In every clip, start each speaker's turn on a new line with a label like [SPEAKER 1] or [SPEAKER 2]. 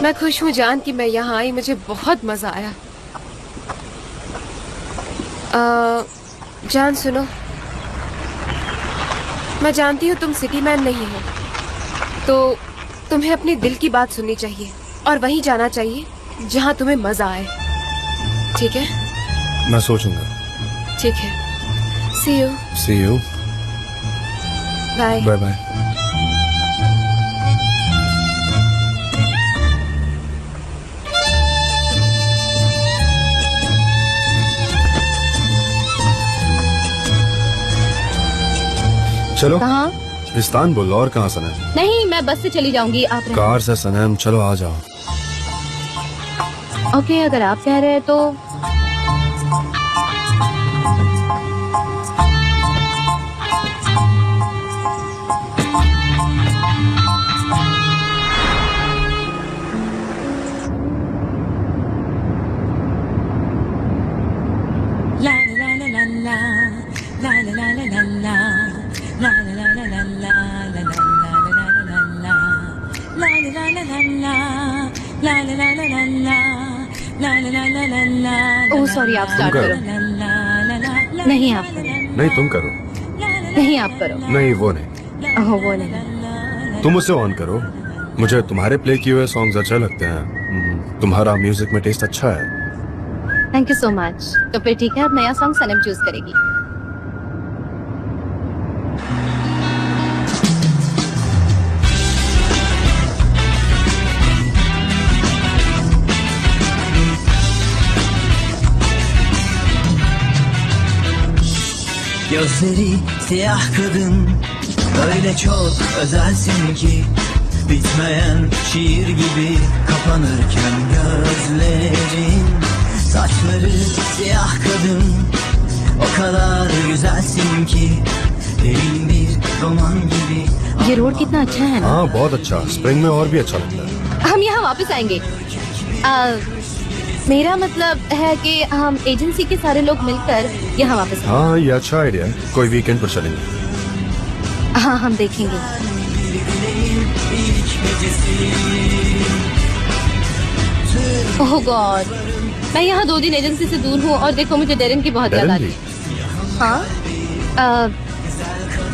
[SPEAKER 1] मैं खुश हूँ जान कि मैं यहाँ आई, मुझे बहुत मजा आया। जान सुनो, मैं जानती हूँ तुम सिटी मैन नहीं हो, तो तुम्हें अपने दिल की बात सुननी चाहिए और वहीं जाना चाहिए जहाँ तुम्हें मजा आए। ठीक है?
[SPEAKER 2] मैं सोचूंगा।
[SPEAKER 1] ठीक है। See you.
[SPEAKER 2] See you.
[SPEAKER 1] Bye.
[SPEAKER 2] Bye bye. चलो।
[SPEAKER 3] कहाँ?
[SPEAKER 2] इस्तांबुल। और कहाँ सनम?
[SPEAKER 3] नहीं, मैं बस से चली जाऊंगी, आप रहें।
[SPEAKER 2] कार से सनम, चलो आ जाओ।
[SPEAKER 3] ओके, अगर आप कह रहे हैं तो। ओह सॉरी, आप स्टार्ट करो। नहीं, आप करो।
[SPEAKER 2] नहीं, तुम करो।
[SPEAKER 3] नहीं, आप करो।
[SPEAKER 2] नहीं, वो नहीं।
[SPEAKER 3] ओह, वो नहीं।
[SPEAKER 2] तुम उसे ऑन करो। मुझे तुम्हारे प्ले किए हुए सॉन्ग्स अच्छे लगते हैं। तुम्हारा म्यूजिक में टेस्ट अच्छा है।
[SPEAKER 3] Thank you so much. तो फिर ठीक है, अब नया सॉन्ग सनम चूज करेगी।
[SPEAKER 4] Gözleri siyah kadın, öyle çok özelsin ki bitmeyen şiir gibi kapanırken gözlerin. Saçları siyah kadın, o kadar güzelsin ki derin bir roman gibi.
[SPEAKER 3] ये रोड कितना अच्छा है ना।
[SPEAKER 2] हाँ, बहुत अच्छा। स्प्रिंग में और भी अच्छा लगता है।
[SPEAKER 3] हम यहाँ वापस आएंगे। मेरा मतलब है कि हम एजेंसी के सारे लोग मिलकर यहाँ वापस आएंगे।
[SPEAKER 2] हाँ, ये अच्छा आइडिया है। कोई वीकेंड पर चलेंगे।
[SPEAKER 3] हाँ, हम देखेंगे। ओह गॉड, मैं यहाँ 2 दिन एजेंसी से दूर हूँ और देखो मुझे डेरन की बहुत याद आती है। हाँ,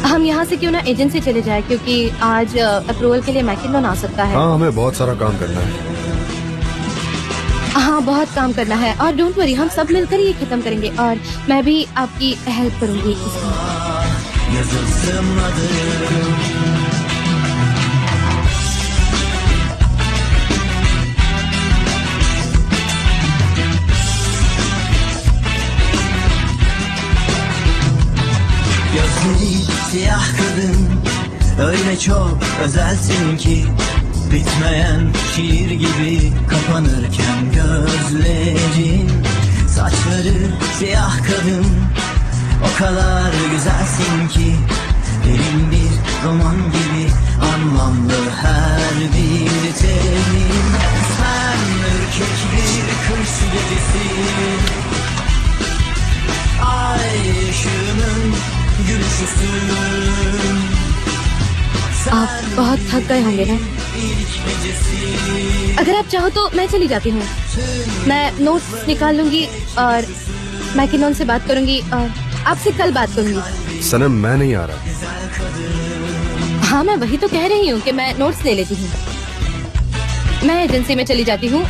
[SPEAKER 3] हम यहाँ से क्यों ना एजेंसी चले जाए, क्योंकि आज अप्रूवल के लिए मैकिनॉन आ सकता है।
[SPEAKER 2] हाँ, हमें बहुत सारा काम करना है।
[SPEAKER 3] हाँ, बहुत काम करना है और डोंट वरी, हम सब मिलकर ये खत्म करेंगे और मैं भी आपकी हेल्प करूंगी इसमें।
[SPEAKER 4] Gözleri siyah kadın, öyle çok özelsin ki bitmeyen şiir gibi kapanırken gözlerin. Saçları siyah kadın, o kadar güzelsin ki derin bir roman gibi anlamlı her bir temin. Sen ürkek bir kış gecesi, ay ışığının gülüşüsün.
[SPEAKER 3] आप बहुत थक गए होंगे ना। अगर आप चाहो तो मैं चली जाती हूँ। मैं नोट्स निकाल लूंगी और मैकिनॉन से बात करूंगी और आपसे कल बात करूंगी।
[SPEAKER 2] सनम, मैं नहीं आ रहा।
[SPEAKER 3] हाँ, मैं वही तो कह रही हूँ कि मैं नोट्स ले लेती हूँ। मैं एजेंसी में चली जाती हूँ।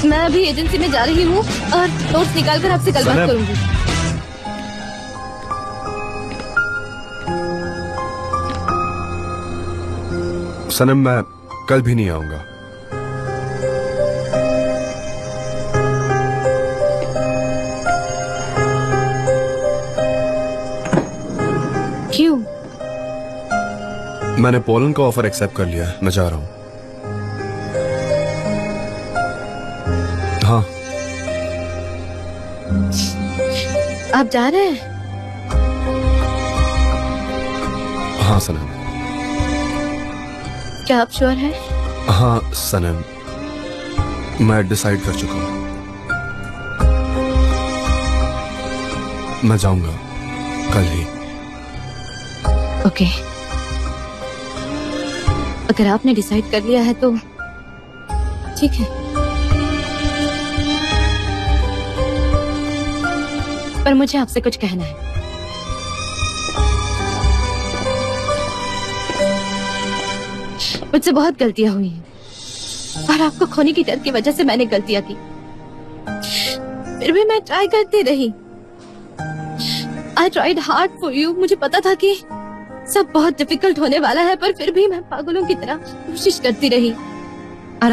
[SPEAKER 3] मैं अभी एजेंसी में जा रही हूँ और नोट्स निकाल कर आपसे कल बात करूंगी।
[SPEAKER 2] सनम, मैं कल भी नहीं आऊंगा।
[SPEAKER 3] क्यों?
[SPEAKER 2] मैंने पोलैंड का ऑफर एक्सेप्ट कर लिया है। मैं जा रहा हूँ। हाँ।
[SPEAKER 3] आप जा रहे हैं?
[SPEAKER 2] हाँ सनम।
[SPEAKER 3] क्या आप श्योर हैं?
[SPEAKER 2] हाँ सनम, मैं डिसाइड कर चुका हूँ। मैं जाऊंगा कल ही।
[SPEAKER 3] ओके। अगर आपने डिसाइड कर लिया है तो ठीक है, पर मुझे आपसे कुछ कहना है। मुझसे बहुत गलतियां हुई हैं और आपको खोने की डर की वजह से मैंने गलतियां की। फिर भी मैं ट्राई करती रही। I tried hard for you. मुझे पता था कि सब बहुत डिफिकल्ट होने वाला है, पर फिर भी मैं पागलों की तरह कोशिश करती रही। और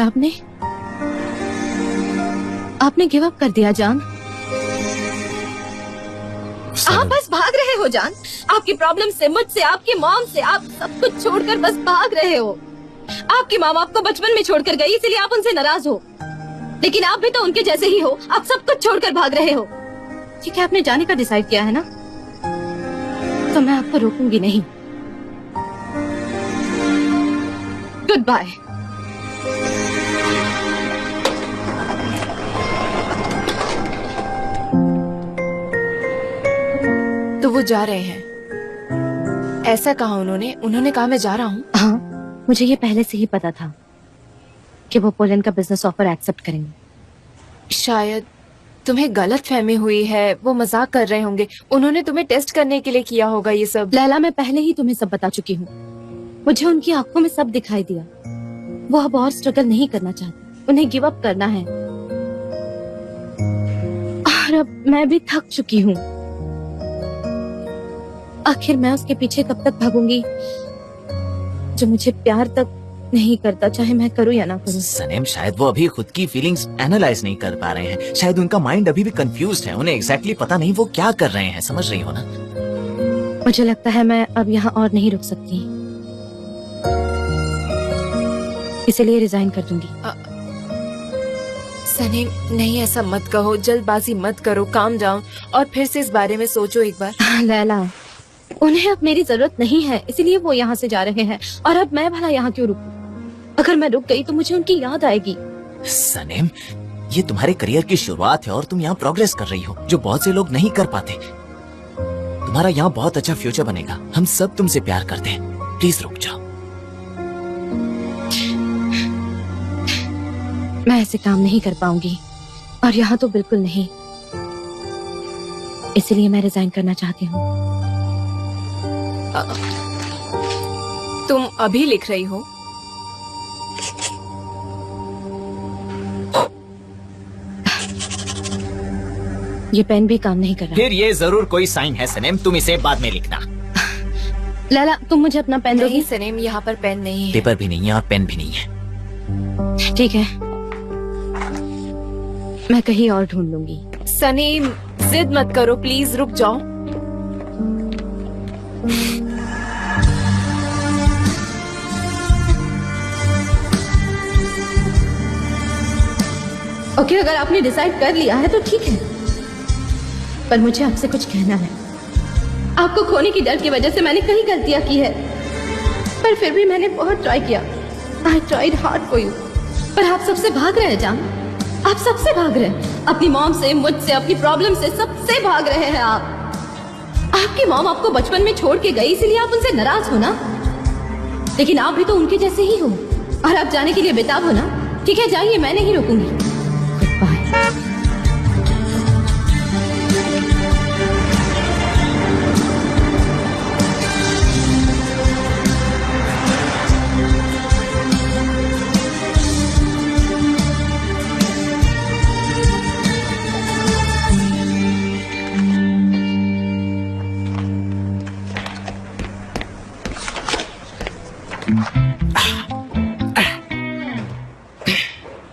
[SPEAKER 3] आपने गिव अप कर दिया जान। आप बस भाग रहे हो जान। आपकी प्रॉब्लम से, मुझसे, आपकी मॉम से, आप सब कुछ छोड़कर बस भाग रहे हो। आपकी मॉम आपको बचपन में छोड़कर गई, इसलिए आप उनसे नाराज हो, लेकिन आप भी तो उनके जैसे ही हो। आप सब कुछ छोड़कर भाग रहे हो। ठीक है, आपने जाने का डिसाइड किया है ना, तो मैं आपको रोकूंगी नहीं। Good bye.
[SPEAKER 1] तो वो जा रहे हैं, ऐसा कहा उन्होंने कहा मैं जा रहा हूँ।
[SPEAKER 3] हाँ, मुझे ये पहले से ही पता था कि वो पोलैंड का बिजनेस ऑफर एक्सेप्ट करेंगे।
[SPEAKER 1] शायद तुम्हें गलत फहमी हुई है, वो मजाक कर रहे होंगे। उन्होंने तुम्हें टेस्ट करने के लिए किया होगा ये सब।
[SPEAKER 3] लैला, मैं पहले ही तुम्हें सब बता चुकी हूँ। मुझे उनकी आंखों में सब दिखाई दिया। वो अब और स्ट्रगल नहीं करना चाहती, उन्हें गिव अप करना है। और अब मैं भी थक चुकी हूँ। आखिर मैं उसके पीछे कब तक भागूंगी जो मुझे प्यार तक नहीं करता, चाहे मैं करूँ या ना करूँ।
[SPEAKER 5] सनेम, शायद वो अभी खुद की फीलिंग्स एनालाइज नहीं कर पा रहे हैं। शायद उनका माइंड अभी भी कंफ्यूज्ड है। उन्हें एग्जैक्टली पता नहीं वो क्या कर रहे हैं। समझ रही हो ना?
[SPEAKER 3] मुझे लगता है मैं अब यहाँ और नहीं रुक सकती, इसलिए रिजाइन कर दूंगी।
[SPEAKER 1] सनीम, नहीं ऐसा मत कहो, जल्दबाजी मत करो, काम डाउन और फिर से इस बारे में सोचो एक बार।
[SPEAKER 3] लैला, उन्हें अब मेरी जरूरत नहीं है, इसलिए वो यहाँ से जा रहे हैं। और अब मैं भला यहाँ क्यों रुकूं? अगर मैं रुक गई तो मुझे उनकी याद आएगी।
[SPEAKER 5] सनेम, ये तुम्हारे करियर की शुरुआत है और तुम यहाँ प्रोग्रेस कर रही हो, जो बहुत से लोग नहीं कर पाते। तुम्हारा यहाँ बहुत अच्छा फ्यूचर बनेगा। हम सब तुमसे प्यार करते हैं। प्लीज रुक जाओ।
[SPEAKER 3] मैं ऐसे काम नहीं कर पाऊंगी, और यहाँ तो बिल्कुल नहीं। इसलिए मैं रिजाइन करना चाहती हूँ।
[SPEAKER 1] तुम अभी लिख रही हो?
[SPEAKER 3] ये पेन भी काम नहीं कर रहा।
[SPEAKER 5] फिर ये जरूर कोई साइन है सनेम, तुम इसे बाद में लिखना।
[SPEAKER 3] लैला, तुम मुझे अपना पेन
[SPEAKER 1] नहीं
[SPEAKER 3] दोगी?
[SPEAKER 1] सनीम, यहाँ पर पेन नहीं है।
[SPEAKER 5] पेपर भी नहीं है और पेन भी नहीं है।
[SPEAKER 3] ठीक है, मैं कहीं और ढूंढ लूंगी।
[SPEAKER 1] सनीम, जिद मत करो प्लीज, रुक जाओ।
[SPEAKER 3] ओके, अगर आपने डिसाइड कर लिया है तो ठीक है, पर मुझे आपसे कुछ कहना है। आपको खोने की डर की वजह से मैंने कई गलतियां की है, पर फिर भी मैंने बहुत ट्राई किया। I tried hard for you, पर आप सबसे भाग रहे हैं जान। आप सबसे भाग रहे हैं, अपनी मॉम से, मुझसे, अपनी प्रॉब्लम से, सबसे भाग रहे हैं आप। आपकी मॉम आपको बचपन में छोड़ के गई, इसलिए आप उनसे नाराज हो ना, लेकिन आप भी तो उनके जैसे ही हो, और आप जाने के लिए बेताब हो ना। ठीक है, जाइए, मैं नहीं रोकूंगी। Good bye.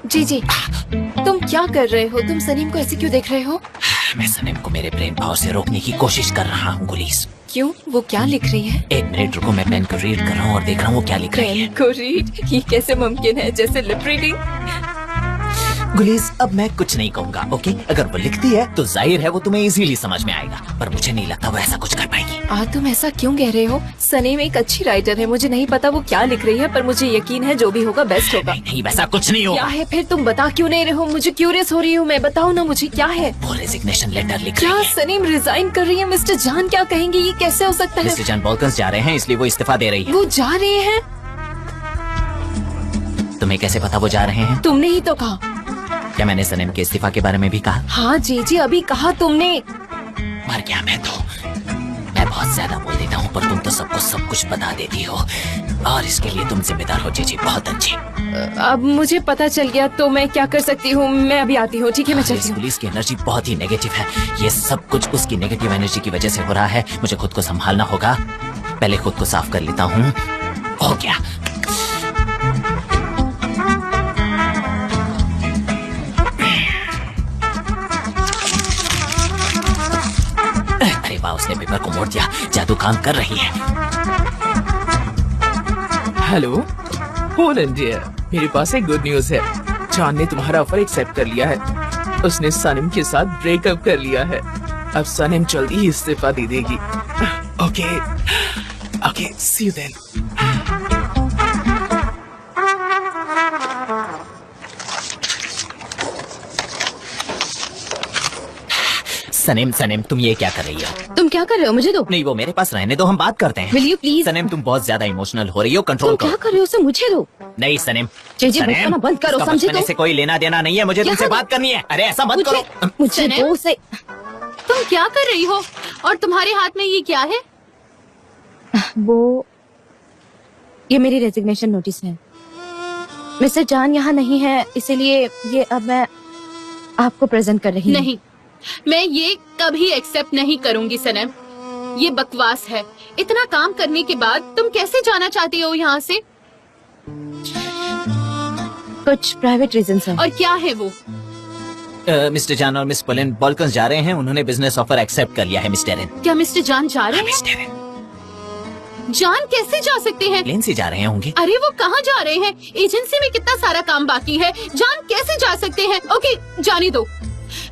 [SPEAKER 1] जी जी, तुम क्या कर रहे हो? तुम सनीम को ऐसे क्यों देख रहे हो?
[SPEAKER 5] मैं सनेम को मेरे ब्रेन पावर से रोकने की कोशिश कर रहा हूँ गुलीस।
[SPEAKER 1] क्यों? वो क्या लिख रही है?
[SPEAKER 5] एक मिनट रुको, मैं पेन को रीड कर रहा हूँ और देख रहा हूँ वो क्या लिख रही है।
[SPEAKER 1] पेन को रीड? ये कैसे मुमकिन है? जैसे लिप रीडिंग।
[SPEAKER 5] गुलीस, अब मैं कुछ नहीं कहूँगा, ओके? अगर वो लिखती है तो जाहिर है वो तुम्हें इजीली समझ में आएगा, पर मुझे नहीं लगता वो ऐसा कुछ कर पाएगी।
[SPEAKER 1] तुम ऐसा क्यों कह रहे हो? सनीम एक अच्छी राइटर है, मुझे नहीं पता वो क्या लिख रही है, पर मुझे यकीन है जो भी होगा बेस्ट होगा।
[SPEAKER 5] नहीं, वैसा कुछ नहीं होगा।
[SPEAKER 1] क्या है फिर? तुम बता क्यों नहीं रहे हो? मुझे क्यूरियस हो रही हूँ मैं, बताओ ना मुझे क्या है।
[SPEAKER 5] वो रेजिग्नेशन लेटर लिख
[SPEAKER 1] क्या
[SPEAKER 5] रही है।
[SPEAKER 1] सनीम रिजाइन कर रही है? मिस्टर जान क्या कहेंगे? ये कैसे हो सकता है?
[SPEAKER 5] मिस्टर जान बॉल्कन्स जा रहे हैं, इसलिए वो इस्तीफा दे रही है।
[SPEAKER 1] वो जा रहे हैं?
[SPEAKER 5] तुम्हें कैसे पता वो जा रहे हैं?
[SPEAKER 1] तुमने ही तो कहा।
[SPEAKER 5] क्या मैंने सनम के इस्तीफा के बारे में भी कहा?
[SPEAKER 1] हाँ जीजी, अभी कहा तुमने।
[SPEAKER 5] मर गया मैं तो। मैं बहुत ज्यादा बोल देता हूँ, पर तुम तो सबको सब कुछ बता देती हो, और इसके लिए तुम जिम्मेदार हो जीजी। बहुत अच्छे।
[SPEAKER 1] अब मुझे पता चल गया तो मैं क्या कर सकती हूँ? मैं अभी आती हूँ, ठीक है? मैं
[SPEAKER 5] इस
[SPEAKER 1] चलती हूँ।
[SPEAKER 5] पुलिस की एनर्जी बहुत ही नेगेटिव है। ये सब कुछ उसकी नेगेटिव एनर्जी की वजह से हो रहा है। मुझे खुद को संभालना होगा। पहले खुद को साफ कर लेता हूँ। हो गया। अरे वाह, उसने पेपर को मोड़ दिया। जादू काम कर रही है।
[SPEAKER 6] हेलो होल इंडिया, मेरे पास एक गुड न्यूज है। जान ने तुम्हारा ऑफर एक्सेप्ट कर लिया है। उसने सनम के साथ ब्रेकअप कर लिया है। अब सनम जल्दी ही इस्तीफा दे देगी। Okay okay, see you then.
[SPEAKER 5] सनम सनम, तुम ये क्या कर रही हो?
[SPEAKER 3] तुम क्या कर रहे हो? मुझे दो।
[SPEAKER 5] नहीं, वो मेरे पास रहने दो, हम बात करते हैं।
[SPEAKER 3] Will you please?
[SPEAKER 5] सनम, तुम बहुत ज्यादा इमोशनल हो रही हो, कंट्रोल
[SPEAKER 3] तुम
[SPEAKER 5] करो।
[SPEAKER 3] क्या कर रहे हो? उसे मुझे दो।
[SPEAKER 5] नहीं सनम,
[SPEAKER 3] जीजी,
[SPEAKER 5] सनम,
[SPEAKER 3] बचपना बंद करो,
[SPEAKER 5] उसका
[SPEAKER 3] समझे
[SPEAKER 5] बचपने
[SPEAKER 3] तुम?
[SPEAKER 5] से कोई लेना देना नहीं है। मुझे
[SPEAKER 3] क्या
[SPEAKER 5] तुमसे
[SPEAKER 3] कर-
[SPEAKER 5] बात करनी है। अरे ऐसा मत करो।
[SPEAKER 3] मुझे
[SPEAKER 7] सनम?
[SPEAKER 3] दो से।
[SPEAKER 7] तुम क्या कर रही हो? और तुम्हारे हाथ में ये क्या है?
[SPEAKER 3] वो ये मेरी रेजिग्नेशन नोटिस है। मिस्टर जान यहाँ नहीं है, इसीलिए ये अब मैं आपको प्रेजेंट कर रही हूँ।
[SPEAKER 7] नहीं, मैं ये कभी एक्सेप्ट नहीं करूंगी सनम। ये बकवास है। इतना काम करने के बाद तुम कैसे जाना चाहती हो यहाँ से?
[SPEAKER 3] कुछ प्राइवेट रीजंस हैं।
[SPEAKER 7] और क्या है वो?
[SPEAKER 5] मिस्टर जान और मिस पोलिन बॉल्कन्स जा रहे हैं। उन्होंने बिजनेस ऑफर एक्सेप्ट कर लिया है। मिस्टर एरन,
[SPEAKER 7] क्या मिस्टर जान जा रहे हैं?
[SPEAKER 5] मिस्टर एरन
[SPEAKER 7] जान कैसे जा सकते हैं?
[SPEAKER 5] प्लेन से जा रहे होंगे।
[SPEAKER 7] अरे वो कहाँ जा रहे हैं? एजेंसी में कितना सारा काम बाकी है। जान कैसे जा सकते हैं? ओके, जाने दो।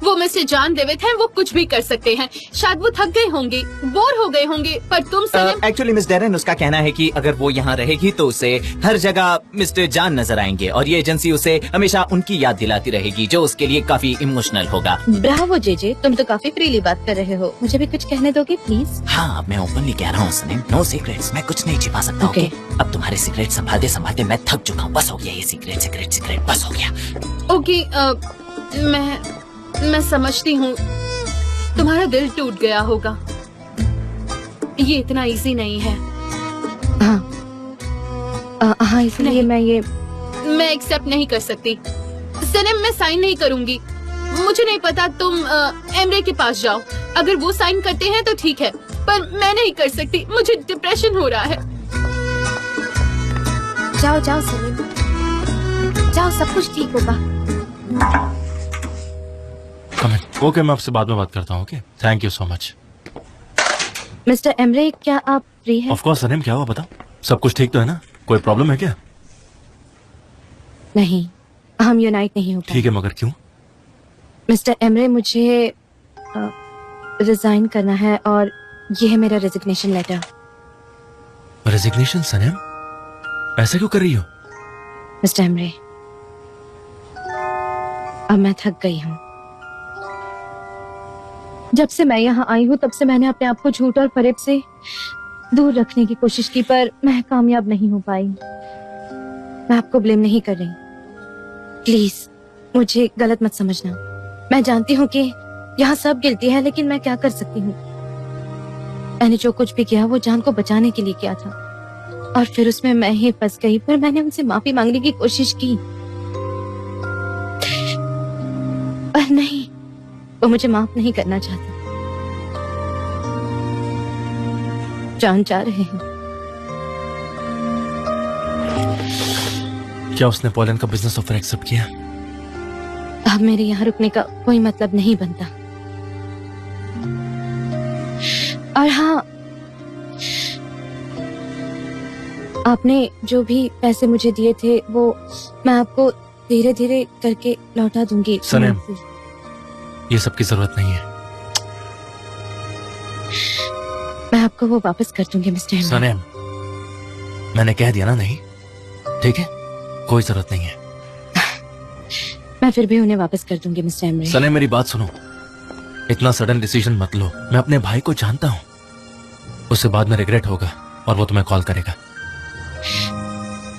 [SPEAKER 7] वो मिस्टर जान देवित हैं, वो कुछ भी कर सकते हैं। शायद वो थक गए होंगे, बोर हो गए होंगे, पर तुम सनम।
[SPEAKER 5] एक्चुअली मिस डेरन, उसका कहना है कि अगर वो यहाँ रहेगी तो उसे हर जगह मिस्टर जान नजर आएंगे, और ये एजेंसी उसे हमेशा उनकी याद दिलाती रहेगी, जो उसके लिए काफी इमोशनल होगा।
[SPEAKER 3] ब्रावो जेजे, तुम तो काफी फ्रीली बात कर रहे हो। मुझे भी कुछ कहने दोगे प्लीज?
[SPEAKER 5] हाँ, अब मैं ओपनली कह रहा हूँ सनम, नो सीक्रेट्स। मैं कुछ नहीं छिपा सकता।
[SPEAKER 3] Okay.
[SPEAKER 5] ओके, अब तुम्हारे सीक्रेट संभालते संभालते मैं थक चुका हूँ। बस हो गया ये सीक्रेट सीक्रेट सीक्रेट, बस हो गया।
[SPEAKER 7] ओके, मैं समझती हूँ तुम्हारा दिल टूट गया होगा। ये इतना इजी नहीं है।
[SPEAKER 3] हाँ, इसलिए
[SPEAKER 7] नहीं।
[SPEAKER 3] मैं
[SPEAKER 7] एक्सेप्ट नहीं कर सकती सनम। मैं साइन नहीं करूंगी। मुझे नहीं पता, तुम एमरे के पास जाओ। अगर वो साइन करते हैं तो ठीक है, पर मैं नहीं कर सकती। मुझे डिप्रेशन हो रहा है।
[SPEAKER 3] जाओ जाओ सलीम, जाओ, सब कुछ ठीक होगा।
[SPEAKER 8] ओके, मैं आपसे बाद में बात करता हूँ। Okay, thank you so much.
[SPEAKER 3] Mister Emre, क्या आप फ्री हैं?
[SPEAKER 8] ऑफ कोर्स सलीम, क्या हुआ बताओ? सब कुछ ठीक तो है ना? कोई प्रॉब्लम है क्या?
[SPEAKER 3] नहीं, हम यूनाइट नहीं हो पाए।
[SPEAKER 8] ठीक है, मगर क्यों?
[SPEAKER 3] मिस्टर एमरे, मुझे रिजाइन करना है, और ये है मेरा रेजिग्नेशन लेटर।
[SPEAKER 8] रेजिग्नेशन? सलीम, ऐसा क्यों कर रही हो?
[SPEAKER 3] मिस्टर एमरे, अब मैं थक गई हूँ। जब से मैं यहाँ आई हूँ तब से मैंने अपने आप को झूठ और फरेब से दूर रखने की कोशिश की, पर मैं कामयाब नहीं हो पाई। मैं आपको ब्लेम नहीं कर रही, प्लीज मुझे गलत मत समझना। मैं जानती हूँ कि यहाँ सब गिल्टी है, लेकिन मैं क्या कर सकती हूँ? मैंने जो कुछ भी किया वो जान को बचाने के लिए किया था, और फिर उसमें मैं ही फंस गई। पर मैंने उनसे माफी मांगने की कोशिश की, पर नहीं, वो मुझे माफ नहीं करना चाहते। जान जा रहे हैं।
[SPEAKER 8] क्या उसने पोलैंड का बिजनेस ऑफर एक्सेप्ट किया?
[SPEAKER 3] अब मेरे यहाँ रुकने का कोई मतलब नहीं बनता। और हाँ, आपने जो भी पैसे मुझे दिए थे वो मैं आपको धीरे धीरे करके लौटा दूंगी।
[SPEAKER 8] सनम, ये सब की जरूरत नहीं है।
[SPEAKER 3] मैं आपको वो वापस कर दूंगी मिस्टर एमरे।
[SPEAKER 8] सनम, मैंने कह दिया ना, नहीं? ठीक है, कोई जरूरत नहीं है।
[SPEAKER 3] मैं फिर भी उन्हें वापस कर दूंगी मिस्टर एमरे।
[SPEAKER 8] सनम, मेरी बात सुनो। इतना सडन डिसीजन मत लो। मैं अपने भाई को जानता हूँ, उससे बाद में रिग्रेट होगा और वो तुम्हें कॉल करेगा।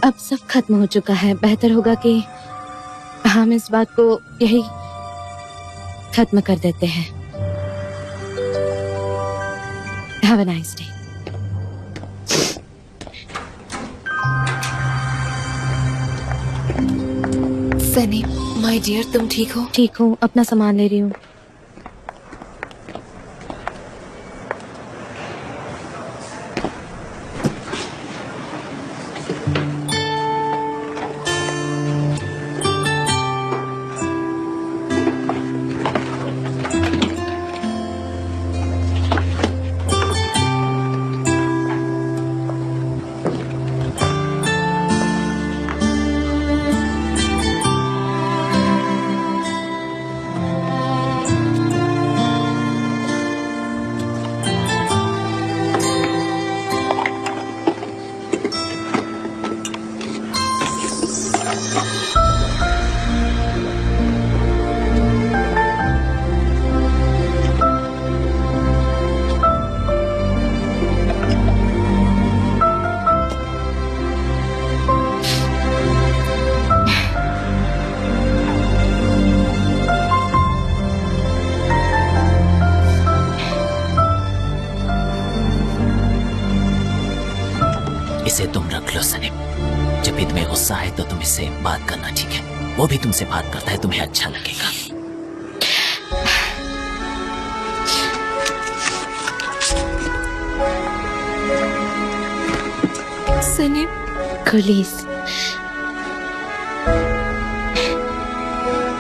[SPEAKER 3] अब सब खत्म हो चुका है। बेहतर होगा कि हम इस बात को यही खत्म कर देते हैं। Have a nice day.
[SPEAKER 1] Sunny my dear, तुम ठीक हो?
[SPEAKER 3] ठीक हूँ, अपना सामान ले रही हूँ।
[SPEAKER 5] इसे तुम रख लो सनीम। जब भी तुम्हें गुस्सा आए तो तुम इससे बात करना, ठीक है? वो भी तुमसे बात करता है, तुम्हें अच्छा लगेगा।
[SPEAKER 1] सनी
[SPEAKER 3] प्लीज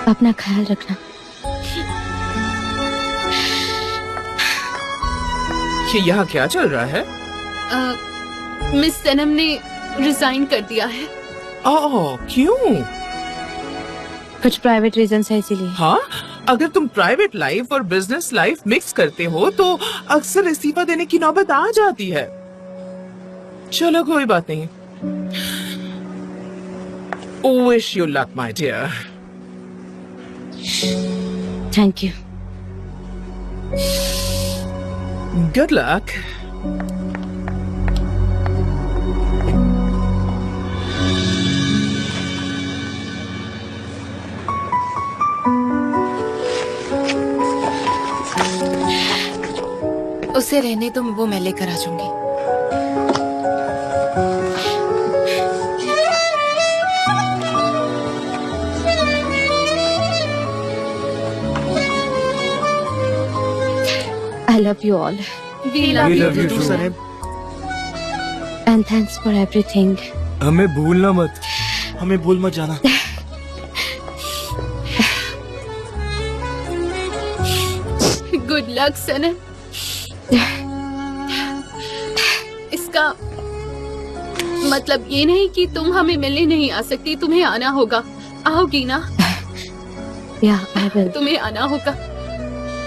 [SPEAKER 3] अपना ख्याल रखना।
[SPEAKER 6] ये यहाँ क्या चल रहा है?
[SPEAKER 7] मिस सनम ने रिजाइन कर दिया है।
[SPEAKER 6] ओह, क्यों?
[SPEAKER 3] कुछ प्राइवेट रीजंस है इसीलिए।
[SPEAKER 6] हाँ, अगर तुम प्राइवेट लाइफ और बिजनेस लाइफ मिक्स करते हो तो अक्सर इस्तीफा देने की नौबत आ जाती है। चलो कोई बात नहीं। Wish you luck my dear.
[SPEAKER 3] Thank you.
[SPEAKER 6] Good luck.
[SPEAKER 1] उसे रहने तो वो मैं लेकर आ जाऊंगी।
[SPEAKER 3] I love you all
[SPEAKER 7] We love you too.
[SPEAKER 2] Saneem.
[SPEAKER 3] and thanks for everything.
[SPEAKER 2] हमें भूलना मत।
[SPEAKER 8] हमें भूल मत जाना।
[SPEAKER 7] गुड लक सनम। इसका मतलब ये नहीं कि तुम हमें मिलने नहीं आ सकती, तुम्हें आना होगा। आओगी ना?
[SPEAKER 3] Yeah, I will.
[SPEAKER 7] तुम्हें आना होगा।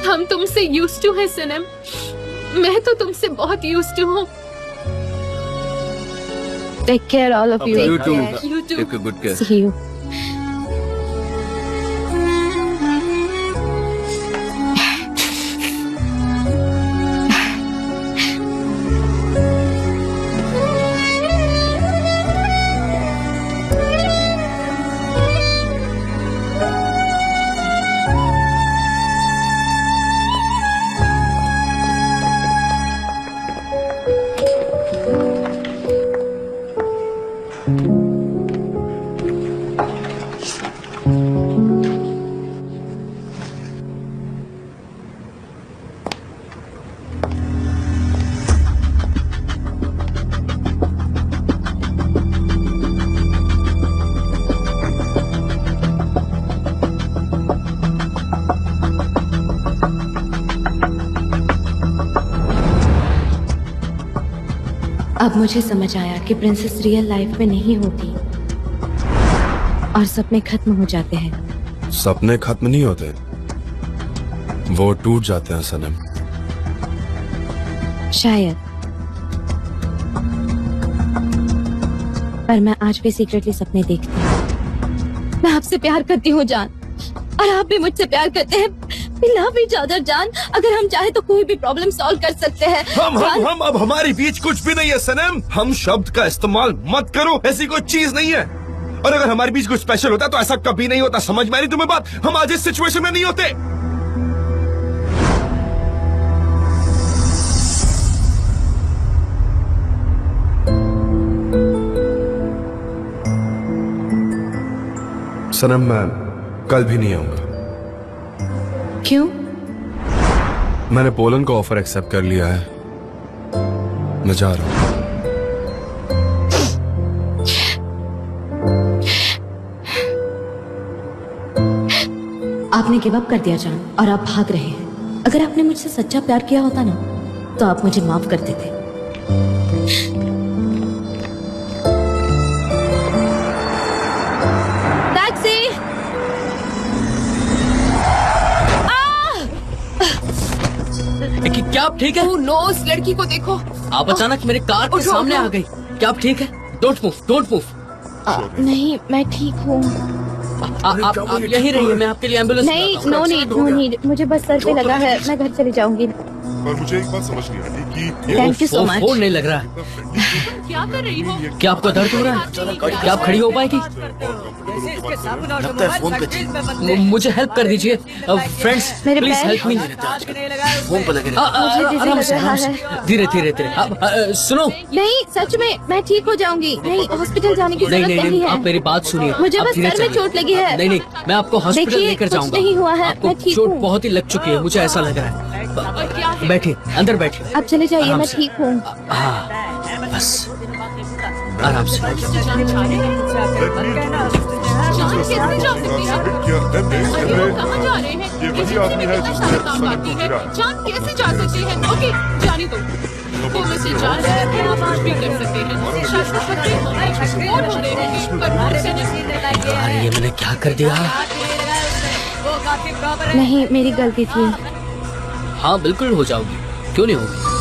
[SPEAKER 7] हम तुमसे यूज्ड टू हैं सनम। मैं तो तुमसे बहुत यूज्ड टू हूँ।
[SPEAKER 3] Take care all of you.
[SPEAKER 2] You too.
[SPEAKER 7] You too.
[SPEAKER 2] Take a good care.
[SPEAKER 3] See you. अब मुझे समझ आया कि प्रिंसेस रियल लाइफ में नहीं होती और सपने खत्म हो जाते हैं।
[SPEAKER 2] सपने खत्म नहीं होते, वो टूट जाते हैं सनम।
[SPEAKER 3] शायद, पर मैं आज भी सीक्रेटली सपने देखती हूँ। मैं आपसे प्यार करती हूँ जान, और आप भी मुझसे प्यार करते हैं। लव ईच अदर जान। अगर हम चाहे तो कोई भी प्रॉब्लम सॉल्व कर सकते हैं।
[SPEAKER 2] हम अब हमारे बीच कुछ भी नहीं है सनम। हम शब्द का इस्तेमाल मत करो, ऐसी कोई चीज नहीं है। और अगर हमारे बीच कुछ स्पेशल होता तो ऐसा कभी नहीं होता। समझ में आ रही तुम्हें बात? हम आज इस सिचुएशन में नहीं होते। सनम मैं कल भी नहीं आऊंगा।
[SPEAKER 3] क्यों?
[SPEAKER 2] मैंने पोलन का ऑफर एक्सेप्ट कर लिया है। मैं जा रहा हूं।
[SPEAKER 3] आपने गिव अप कर दिया जान और आप भाग रहे हैं। अगर आपने मुझसे सच्चा प्यार किया होता ना तो आप मुझे माफ कर देते।
[SPEAKER 5] क्या आप ठीक है?
[SPEAKER 1] नो, उस लड़की को देखो।
[SPEAKER 5] आप अचानक मेरे कार के सामने आ गई। क्या आप ठीक है? Don't move, don't move.
[SPEAKER 3] नहीं, मैं ठीक हूँ।
[SPEAKER 5] आप यहीं रहिए, मैं आपके लिए एम्बुलेंस।
[SPEAKER 3] नहीं, नो नीड। मुझे बस सर पे लगा है, मैं घर चली जाऊंगी।
[SPEAKER 2] पर मुझे एक बात समझ नहीं आती कि
[SPEAKER 3] thank you so much.
[SPEAKER 5] Phone नहीं लग रहा है।
[SPEAKER 7] क्या कर रही हो?
[SPEAKER 5] क्या आपको दर्द हो रहा है? क्या आप खड़ी हो पाएगी?
[SPEAKER 8] लगता है फोन पे थी।
[SPEAKER 5] मुझे हेल्प कर दीजिए फ्रेंड्स,
[SPEAKER 3] मेरे
[SPEAKER 5] प्लीज
[SPEAKER 3] पैर-
[SPEAKER 5] हेल्प मी।
[SPEAKER 8] फोन पे लगे
[SPEAKER 3] मुझे dizzy
[SPEAKER 5] आराम
[SPEAKER 3] लग
[SPEAKER 5] से,
[SPEAKER 3] रहा
[SPEAKER 5] आराम से।
[SPEAKER 3] है।
[SPEAKER 5] धीरे धीरे। सुनो,
[SPEAKER 3] नहीं, सच में मैं ठीक हो जाऊंगी। नहीं, हॉस्पिटल जाने की
[SPEAKER 5] नहीं
[SPEAKER 3] जरूरत
[SPEAKER 5] नहीं
[SPEAKER 3] नहीं
[SPEAKER 5] नहीं,
[SPEAKER 3] है।
[SPEAKER 5] आप मेरी बात सुनिए।
[SPEAKER 3] मुझे
[SPEAKER 5] आप
[SPEAKER 3] बस
[SPEAKER 5] धीरे
[SPEAKER 3] सर में
[SPEAKER 5] चलिए।
[SPEAKER 3] चोट लगी है।
[SPEAKER 5] नहीं नहीं, मैं आपको हॉस्पिटल
[SPEAKER 3] देखिए,
[SPEAKER 5] लेकर
[SPEAKER 3] कुछ
[SPEAKER 5] जाऊंगा।
[SPEAKER 3] नहीं हुआ है,
[SPEAKER 5] आपको
[SPEAKER 3] मैं ठीक
[SPEAKER 5] चोट
[SPEAKER 3] हूँ।
[SPEAKER 5] बहुत ही लग चुकी है, मुझे ऐसा लग रहा है। बैठिए, अंदर बैठिए।
[SPEAKER 3] आप चले जाइए,
[SPEAKER 5] आराम
[SPEAKER 3] मैं
[SPEAKER 5] से।
[SPEAKER 3] ठीक हूँ।
[SPEAKER 5] हाँ, बस आराम से।
[SPEAKER 7] जान कैसे जा सकती है? अरे वो कहाँ जा रहे हैं?
[SPEAKER 2] ये वही
[SPEAKER 7] एजेंसी
[SPEAKER 2] आदमी
[SPEAKER 7] में
[SPEAKER 2] है
[SPEAKER 7] कितना
[SPEAKER 2] जिसने
[SPEAKER 7] सारा काम
[SPEAKER 2] सनम
[SPEAKER 7] बाकी
[SPEAKER 2] को
[SPEAKER 7] है।
[SPEAKER 2] गिरा।
[SPEAKER 7] जान कैसे जा सकती है? ओके, जाने दो। वो मुझसे जान सकते हैं, कुछ भी कर सकते हैं। शायद वो पत्ते होंगे, और हो रहे होंगे, पर मुझसे नहीं।
[SPEAKER 5] यार ये मैंने क्या कर दिया?
[SPEAKER 3] नहीं, मेरी गलती थी।
[SPEAKER 5] हाँ बिल्कुल हो जाओगी, क्यों नहीं होगी?